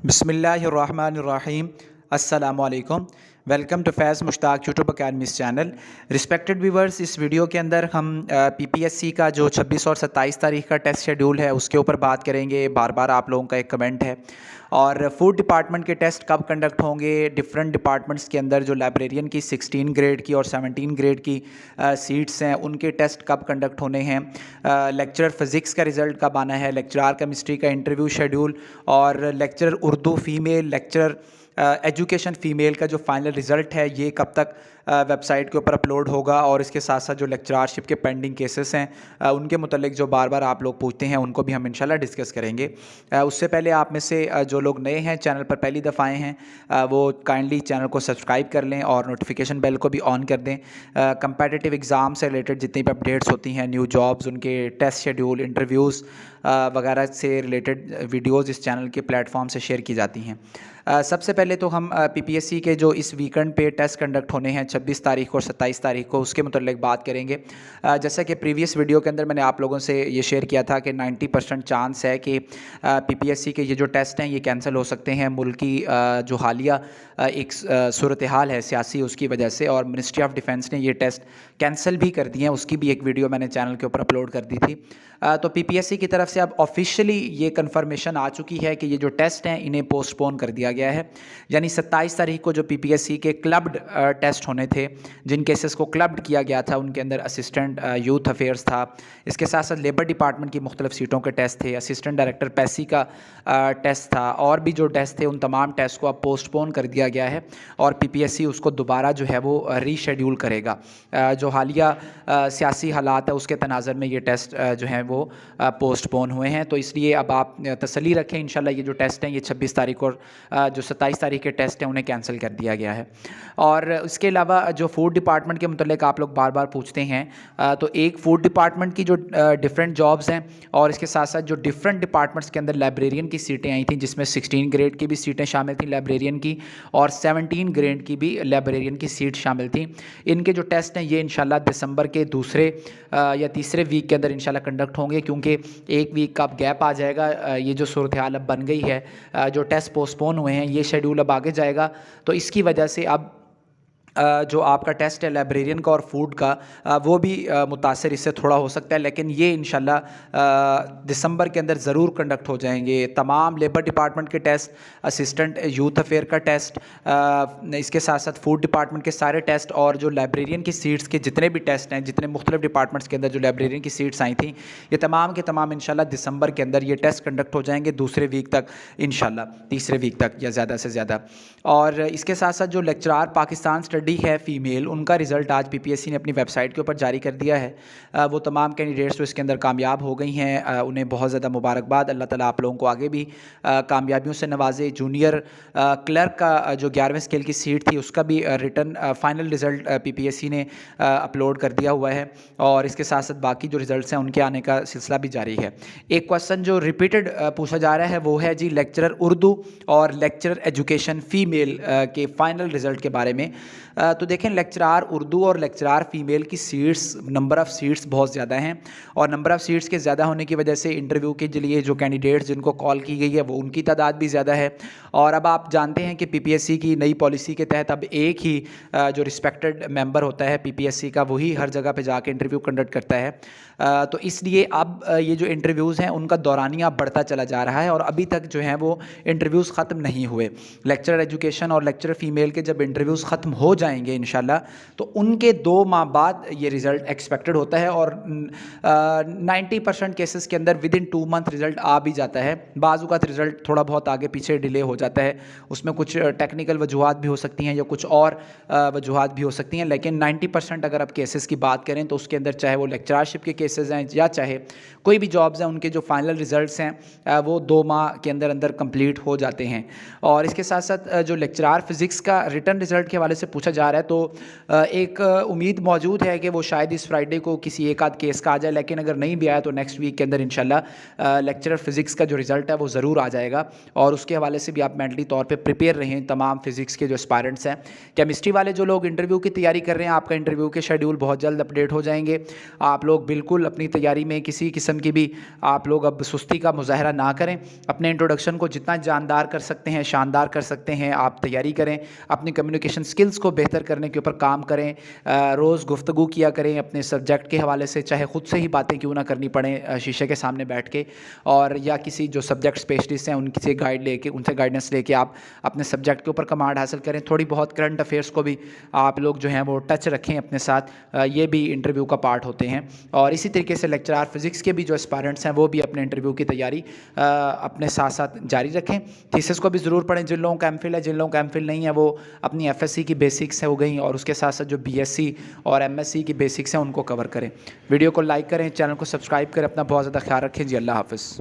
بسم اللہ الرحمن الرحیم۔ السلام علیکم۔ Welcome to Faiz Mushtaq YouTube academies channel. Respected viewers, اس ویڈیو کے اندر ہم پی پی ایس سی کا جو 26 اور 27 تاریخ کا ٹیسٹ شیڈول ہے اس کے اوپر بات کریں گے۔ بار بار آپ لوگوں کا ایک کمنٹ ہے، اور فوڈ ڈپارٹمنٹ کے ٹیسٹ کب کنڈکٹ ہوں گے، ڈفرینٹ ڈپارٹمنٹس کے اندر جو لائبریرین کی 16 گریڈ کی اور 17 گریڈ کی سیٹس ہیں ان کے ٹیسٹ کب کنڈکٹ ہونے ہیں، لیکچرر فزکس کا رزلٹ کب آنا ہے، لیکچرار کیمسٹری کا انٹرویو شیڈول، اور lecturer Urdu female, lecturer education female کا جو فائنل رزلٹ ہے یہ کب تک ویب سائٹ کے اوپر اپلوڈ ہوگا، اور اس کے ساتھ ساتھ جو لیکچرارشپ کے پینڈنگ کیسز ہیں ان کے متعلق جو بار بار آپ لوگ پوچھتے ہیں ان کو بھی ہم انشاءاللہ ڈسکس کریں گے۔ اس سے پہلے آپ میں سے جو لوگ نئے ہیں، چینل پر پہلی دفعہ آئے ہیں، وہ کائنڈلی چینل کو سبسکرائب کر لیں اور نوٹیفیکیشن بیل کو بھی آن کر دیں۔ کمپیٹیٹیو ایگزام سے ریلیٹڈ جتنی بھی اپڈیٹس ہوتی ہیں، نیو جابز، ان کے ٹیسٹ شیڈول، انٹرویوز وغیرہ سے ریلیٹڈ ویڈیوز اس چینل کے پلیٹ فارم سے شیئر کی جاتی ہیں۔ سب سے پہلے تو ہم پی پی ایس سی کے جو اس ویکنڈ پہ ٹیسٹ کنڈکٹ ہونے ہیں 26 تاریخ اور 27 تاریخ کو، اس کے متعلق بات کریں گے۔ جیسا کہ پریویس ویڈیو کے اندر میں نے آپ لوگوں سے یہ شیئر کیا تھا کہ 90% چانس ہے کہ پی پی ایس سی کے یہ جو ٹیسٹ ہیں یہ کینسل ہو سکتے ہیں، ملکی جو حالیہ ایک صورتحال ہے سیاسی، اس کی وجہ سے، اور منسٹری آف ڈیفنس نے یہ ٹیسٹ کینسل بھی کر دیے ہیں۔ اس کی بھی ایک ویڈیو میں نے چینل کے اوپر اپلوڈ کر دی تھی۔ تو پی پی ایس سی کی طرف سے اب آفیشیلی یہ کنفرمیشن آ چکی ہے کہ یہ جو ٹیسٹ ہیں انہیں پوسٹ پون کر دیا گیا ہے، یعنی 27 تاریخ کو جو پی پی ایس سی کے کلبڈ ٹیسٹ ہونے تھے، جن کیسز کو کلبڈ کیا گیا تھا، ان کے اندر اسسٹنٹ یوتھ افیئرس تھا، اس کے ساتھ ساتھ لیبر ڈپارٹمنٹ کی مختلف سیٹوں کے ٹیسٹ تھے، اسسٹنٹ ڈائریکٹر پیسی کا ٹیسٹ تھا، اور بھی جو ٹیسٹ تھے ان تمام ٹیسٹ کو اب پوسٹ پون کر دیا گیا ہے، اور پی پی ایس سی اس کو دوبارہ جو ہے وہ ری شیڈیول کرے گا۔ جو حالیہ سیاسی حالات ہے اس کے تناظر میں یہ ٹیسٹ جو ہیں وہ پوسٹ پون ہوئے ہیں، تو اس لیے اب آپ تسلی رکھیں، انشاءاللہ یہ جو ٹیسٹ ہیں یہ 26 تاریخ اور جو 27 تاریخ کے ٹیسٹ ہیں انہیں کینسل کر دیا گیا ہے۔ اور اس کے علاوہ جو فوڈ ڈپارٹمنٹ کے متعلق آپ لوگ بار بار پوچھتے ہیں، تو ایک فوڈ ڈپارٹمنٹ کی جو ڈفرینٹ جابز ہیں، اور اس کے ساتھ ساتھ جو ڈفرینٹ ڈپارٹمنٹس کے اندر لائبریرین کی سیٹیں آئی تھیں، جس میں 16 گریڈ کی بھی سیٹیں شامل تھیں لائبریرین کی، اور 17 گریڈ کی بھی لائبریرین کی سیٹ شامل تھیں۔ ان کے جو ٹیسٹ ہیں یہ انشاءاللہ دسمبر کے دوسرے یا تیسرے ویک کے اندر انشاءاللہ کنڈکٹ ہوں گے، کیونکہ ایک ویک کا اب گیپ آ جائے گا۔ یہ جو صورتحال اب بن گئی ہے، جو ٹیسٹ پوسٹ پون ہوئے ہیں، یہ شیڈول اب آگے جائے گا، تو اس کی وجہ سے اب جو آپ کا ٹیسٹ ہے لائبریرین کا اور فوڈ کا، وہ بھی متاثر اس سے تھوڑا ہو سکتا ہے، لیکن یہ انشاءاللہ دسمبر کے اندر ضرور کنڈکٹ ہو جائیں گے۔ تمام لیبر ڈپارٹمنٹ کے ٹیسٹ، اسسٹنٹ یوتھ افیئر کا ٹیسٹ، اس کے ساتھ ساتھ فوڈ ڈپارٹمنٹ کے سارے ٹیسٹ، اور جو لائبریرین کی سیٹس کے جتنے بھی ٹیسٹ ہیں، جتنے مختلف ڈپارٹمنٹس کے اندر جو لائبریرین کی سیٹس آئی تھیں، یہ تمام کے تمام انشاءاللہ دسمبر کے اندر یہ ٹیسٹ کنڈکٹ ہو جائیں گے، دوسرے ویک تک انشاءاللہ، تیسرے ویک تک یا زیادہ سے زیادہ۔ اور اس کے ساتھ ساتھ جو لیکچرار پاکستان اسٹڈی ہے فیمیل، ان کا رزلٹ آج پی پی ایس سی نے اپنی ویب سائٹ کے اوپر جاری کر دیا ہے۔ وہ تمام کینڈیڈیٹس جو اس کے اندر کامیاب ہو گئی ہیں انہیں بہت زیادہ مبارکباد۔ اللہ تعالیٰ آپ لوگوں کو آگے بھی کامیابیوں سے نوازے۔ جونیئر کلرک کا جو 11ویں اسکیل کی سیٹ تھی، اس کا بھی ریٹن فائنل رزلٹ پی پی ایس سی نے اپلوڈ کر دیا ہوا ہے، اور اس کے ساتھ ساتھ باقی جو رزلٹس ہیں ان کے آنے کا سلسلہ بھی جاری ہے۔ ایک کوسچن جو ریپیٹڈ پوچھا جا رہا ہے وہ ہے جی لیکچرر اردو اور لیکچرر ایجوکیشن فیمیل کے فائنل رزلٹ کے بارے میں۔ تو دیکھیں، لیکچرار اردو اور لیکچرار فیمیل کی سیٹس، نمبر آف سیٹس بہت زیادہ ہیں، اور نمبر آف سیٹس کے زیادہ ہونے کی وجہ سے انٹرویو کے لیے جو کینڈیڈیٹس جن کو کال کی گئی ہے وہ ان کی تعداد بھی زیادہ ہے۔ اور اب آپ جانتے ہیں کہ پی پی ایس سی کی نئی پالیسی کے تحت اب ایک ہی جو رسپیکٹڈ ممبر ہوتا ہے پی پی ایس سی کا، وہی ہر جگہ پہ جا کے انٹرویو کنڈکٹ کرتا ہے۔ تو اس لیے اب یہ جو انٹرویوز ہیں ان کا دورانیہ بڑھتا چلا جا رہا ہے، اور ابھی تک جو ہیں وہ انٹرویوز ختم نہیں ہوئے۔ لیکچرر ایجوکیشن اور لیکچرر فیمیل کے جب انٹرویوز ختم ہو جائیں گے انشاءاللہ، تو ان کے 2 ماہ بعد یہ رزلٹ ایکسپیکٹڈ ہوتا ہے، اور 90% کیسز کے اندر ود ان 2 منتھ رزلٹ آ بھی جاتا ہے۔ بعض اوقات رزلٹ تھوڑا بہت آگے پیچھے ڈیلے ہو جاتا ہے، اس میں کچھ ٹیکنیکل وجوہات بھی ہو سکتی ہیں یا کچھ اور وجوہات بھی ہو سکتی ہیں، لیکن 90% اگر آپ کیسز کی بات کریں تو اس کے اندر چاہے وہ لیکچرارشپ کے کیسز ہیں یا چاہے کوئی بھی جابز ہیں، ان کے جو فائنل رزلٹس ہیں وہ 2 ماہ کے اندر کمپلیٹ ہو جاتے ہیں۔ اور اس کے ساتھ ساتھ جو لیکچرار فزکس کا ریٹن رزلٹ کے حوالے سے پوچھا جا رہا ہے، تو ایک امید موجود ہے کہ وہ شاید اس فرائیڈے کو کسی ایک آدھ کیس کا آ جائے، لیکن اگر نہیں بھی آیا تو نیکسٹ ویک کے اندر انشاءاللہ لیکچرر فزکس کا جو رزلٹ ہے وہ ضرور آ جائے گا، اور اس کے حوالے سے بھی آپ مینٹلی طور پہ پریپیئر رہیں تمام فزکس کے جو اسپائرنٹس ہیں۔ کیمسٹری والے جو لوگ انٹرویو کی تیاری کر رہے ہیں، آپ کا انٹرویو کے شیڈیول بہت جلد اپڈیٹ ہو جائیں گے۔ آپ لوگ بالکل اپنی تیاری میں کسی قسم کی بھی آپ لوگ اب سستی کا مظاہرہ نہ کریں، اپنے انٹروڈکشن کو جتنا جاندار کر سکتے ہیں، شاندار کر سکتے ہیں آپ تیاری کریں، اپنی کمیونیکیشن سکلز کو بہتر کرنے کے اوپر کام کریں، روز گفتگو کیا کریں اپنے سبجیکٹ کے حوالے سے، چاہے خود سے ہی باتیں کیوں نہ کرنی پڑیں شیشے کے سامنے بیٹھ کے، اور یا کسی جو سبجیکٹ اسپیشلسٹ ہیں ان سے گائیڈنس لے کے آپ اپنے سبجیکٹ کے اوپر کمانڈ حاصل کریں۔ تھوڑی بہت کرنٹ افیئرس کو بھی آپ لوگ جو ہیں وہ ٹچ رکھیں اپنے ساتھ، یہ بھی انٹرویو کا پارٹ ہوتے ہیں۔ اور اسی طریقے سے لیکچرار فزکس کے بھی جو اسپائرنٹس ہیں وہ بھی اپنے انٹرویو کی تیاری اپنے ساتھ ساتھ جاری رکھیں۔ تھیسس کو بھی ضرور پڑھیں، جن لوگوں کا ایم فل ہے، جن لوگوں کا ایم فل نہیں ہے وہ اپنی ایف ایس سی کی بیسکس ہو گئیں، اور اس کے ساتھ ساتھ جو بی ایس سی اور ایم ایس سی کی بیسکس ہیں ان کو کور کریں۔ ویڈیو کو لائک کریں، چینل کو سبسکرائب کریں، اپنا بہت زیادہ خیال رکھیں جی۔ اللہ حافظ۔